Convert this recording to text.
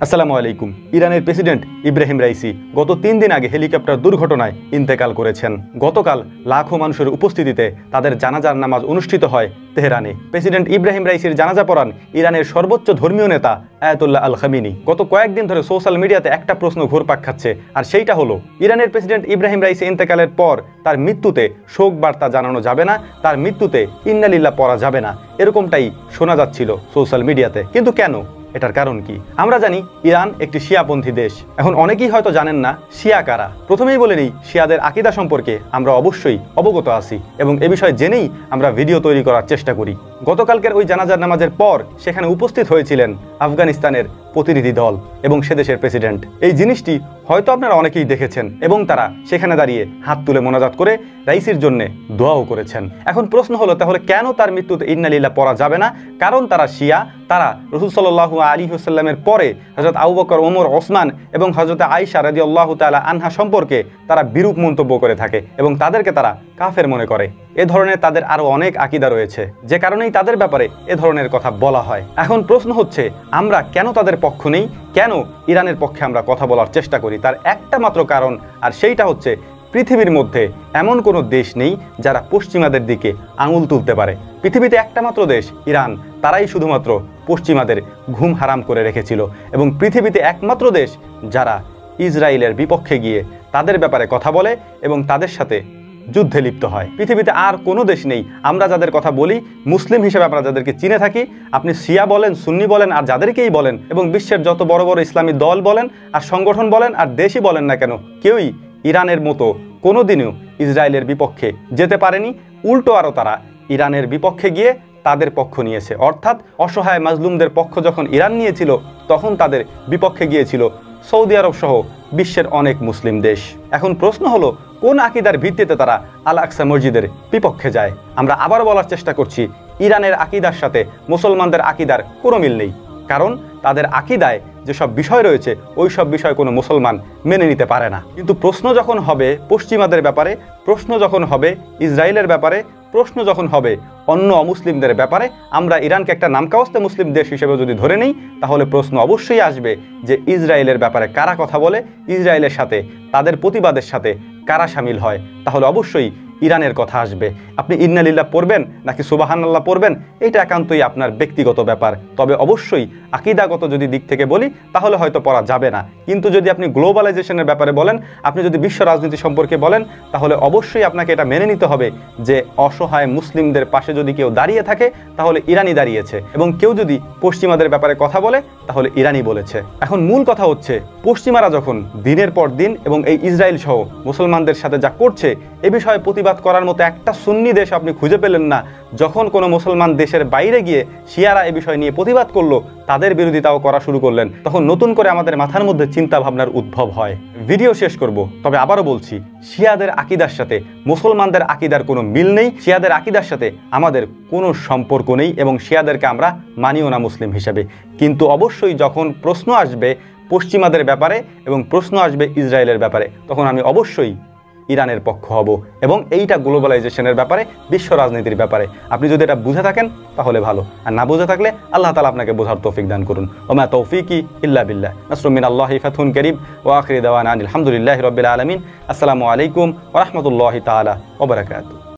আসসালামু আলাইকুম। ইরানের প্রেসিডেন্ট ইব্রাহিম রাইসি গত 3 দিন আগে হেলিকপ্টার দুর্ঘটনায় ইন্তেকাল করেছেন। গতকাল লাখো মানুষের উপস্থিতিতে তাদের জানাজার নামাজ অনুষ্ঠিত হয় তেহরানে। প্রেসিডেন্ট ইব্রাহিম রাইসির জানাজা পড়ান ইরানের সর্বোচ্চ ধর্মীয় নেতা আয়াতুল্লাহ আল খামিনি। গত কয়েকদিন ধরে সোশ্যাল মিডিয়াতে একটা প্রশ্ন ঘুরপাক খাচ্ছে, আর সেইটা হলো ইরানের প্রেসিডেন্ট ইব্রাহিম রাইসি ইন্তেকালের পর তার মৃত্যুতে শোক বার্তা জানানো যাবে না, তার মৃত্যুতে ইন্না লিল্লাহ পড়া যাবে না, এরকমটাই শোনা যাচ্ছিল সোশ্যাল মিডিয়াতে। কিন্তু কেন? এটার কারণ কি? আমরা জানি ইরান একটি শিয়াপন্থী দেশ। এখন অনেকেই হয়তো জানেন না শিয়া কারা। প্রথমেই বলে নিই, শিয়াদের আকীদা সম্পর্কে আমরা অবশ্যই অবগত আছি এবং এ বিষয়ে জেনেই আমরা ভিডিও তৈরি করার চেষ্টা করি। গতকালকের ওই জানাজার নামাজের পর সেখানে উপস্থিত হয়েছিলেন আফগানিস্তানের প্রতিনিধি দল এবং সে দেশের প্রেসিডেন্ট। এই জিনিসটি হয়তো আপনারা অনেকেই দেখেছেন এবং তারা সেখানে দাঁড়িয়ে হাত তুলে মোনাজাত করে রাইসির জন্য দোয়াও করেছেন। এখন প্রশ্ন হলো, তাহলে কেন তার মৃত্যুতে ইন্না লিল্লাহ পড়া যাবে না? কারণ তারা শিয়া। তারা রাসূল সাল্লাল্লাহু আলাইহি ওয়াসাল্লামের পরে হযরত আবু বকর, ওমর, ওসমান এবং হযরত আয়েশা রাদিয়াল্লাহু তাআলা আনহা সম্পর্কে তারা বিরূপ মন্তব্য করে থাকে এবং তাদেরকে তারা কাফের মনে করে। এ ধরনের তাদের আরো অনেক আকীদা রয়েছে, যে কারণেই তাদের ব্যাপারে এ ধরনের কথা বলা হয়। এখন প্রশ্ন হচ্ছে, আমরা কেন তাদের পক্ষ নেই, কেন ইরানের পক্ষে আমরা কথা বলার চেষ্টা করি? তার একটা মাত্র কারণ, আর সেইটা হচ্ছে পৃথিবীর মধ্যে এমন কোনো দেশ নেই যারা পশ্চিমাদের দিকে আঙুল তুলতে পারে। পৃথিবীতে একটা মাত্র দেশ ইরান, তারাই শুধুমাত্র পশ্চিমাদের ঘুম হারাম করে রেখেছিল এবং পৃথিবীতে একমাত্র দেশ যারা ইসরায়েলের বিপক্ষে গিয়ে তাদের ব্যাপারে কথা বলে এবং তাদের সাথে যুদ্ধে লিপ্ত হয়। পৃথিবীতে আর কোনো দেশ নেই। আমরা যাদের কথা বলি, মুসলিম হিসেবে আমরা যাদেরকে চিনে থাকি, আপনি শিয়া বলেন, সুন্নি বলেন, আর যাদেরকেই বলেন এবং বিশ্বের যত বড় বড় ইসলামী দল বলেন আর সংগঠন বলেন আর দেশই বলেন না কেন, কেউই ইরানের মতো কোনোদিনও ইসরায়েলের বিপক্ষে যেতে পারেনি। উল্টো আরও তারা ইরানের বিপক্ষে গিয়ে তাদের পক্ষ নিয়েছে। অর্থাৎ অসহায় মাজলুমদের পক্ষ যখন ইরান নিয়েছিল, তখন তাদের বিপক্ষে গিয়েছিল সৌদি আরব সহ বিশ্বের অনেক মুসলিম দেশ। এখন প্রশ্ন হলো, কোন আকীদার ভিত্তিতে তারা আল আকসা মসজিদের বিপক্ষে যায়? আমরা আবার বলার চেষ্টা করছি, ইরানের আকীদার সাথে মুসলমানদের আকীদার কোনো মিল নেই। কারণ তাদের আকীদায় যেসব বিষয় রয়েছে, ওই সব বিষয় কোনো মুসলমান মেনে নিতে পারে না। কিন্তু প্রশ্ন যখন হবে পশ্চিমাদের ব্যাপারে, প্রশ্ন যখন হবে ইসরায়েলের ব্যাপারে, প্রশ্ন যখন হবে অন্য অমুসলিমদের ব্যাপারে, আমরা ইরানকে একটা নামকাওয়াস্তে মুসলিম দেশ হিসেবে যদি ধরে নিই, তাহলে প্রশ্ন অবশ্যই আসবে যে ইসরায়েলের ব্যাপারে কারা কথা বলে, ইসরায়েলের সাথে তাদের প্রতিবাদের সাথে কারা সামিল হয়। তাহলে অবশ্যই ইরানের কথা আসবে। আপনি ইন্না লিল্লাহ পড়বেন নাকি সুবহানাল্লাহ পড়বেন, এটা একান্তই আপনার ব্যক্তিগত ব্যাপার। তবে অবশ্যই আকীদাগত যদি দিক থেকে বলি, তাহলে হয়তো পড়া যাবে না। কিন্তু যদি আপনি গ্লোবালাইজেশনের ব্যাপারে বলেন, আপনি যদি বিশ্ব রাজনীতি সম্পর্কে বলেন, তাহলে অবশ্যই আপনাকে এটা মেনে নিতে হবে যে অসহায় মুসলিমদের পাশে যদি কেউ দাঁড়িয়ে থাকে, তাহলে ইরানই দাঁড়িয়েছে, এবং কেউ যদি পশ্চিমাদের ব্যাপারে কথা বলে, তাহলে ইরানই বলেছে। এখন মূল কথা হচ্ছে, পশ্চিমারা যখন দিনের পর দিন এবং এই ইসরায়েল সহ মুসলমানদের সাথে যা করছে, এ বিষয়ে প্রতিবাদ করার মতো একটা সুন্নি দেশ আপনি খুঁজে পেলেন না। যখন কোনো মুসলমান দেশের বাইরে গিয়ে শিয়ারা এ বিষয় নিয়ে প্রতিবাদ করলো, তাদের বিরোধিতাও করা শুরু করলেন, তখন নতুন করে আমাদের মাথার মধ্যে চিন্তা ভাবনার উদ্ভব হয়। ভিডিও শেষ করব, তবে আবারও বলছি, শিয়াদের আকীদার সাথে মুসলমানদের আকীদার কোনো মিল নেই। শিয়াদের আকীদার সাথে আমাদের কোনো সম্পর্ক নেই এবং শিয়াদেরকে আমরা মানিও না মুসলিম হিসেবে। কিন্তু অবশ্যই যখন প্রশ্ন আসবে পশ্চিমাদের ব্যাপারে এবং প্রশ্ন আসবে ইসরায়েলের ব্যাপারে, তখন আমি অবশ্যই ইরানের পক্ষ হব। এবং এইটা গ্লোবালাইজেশনের ব্যাপারে, বিশ্ব রাজনীতির ব্যাপারে আপনি যদি এটা বুঝে থাকেন তাহলে ভালো, আর না বুঝে থাকলে আল্লাহ তাআলা আপনাকে বোঝার তৌফিক দান করুন। ওমা তৌফিকি ইল্লা বিল্লাহ। নাসরুম মিনাল্লাহি ফাতহুন কারীব ওয়া আখিরু দাওয়ানা আলহামদুলিল্লাহি রাব্বিল আলামিন। আসসালামু আলাইকুম ওয়া রাহমাতুল্লাহি তাআলা ওয়া বারাকাতুহু।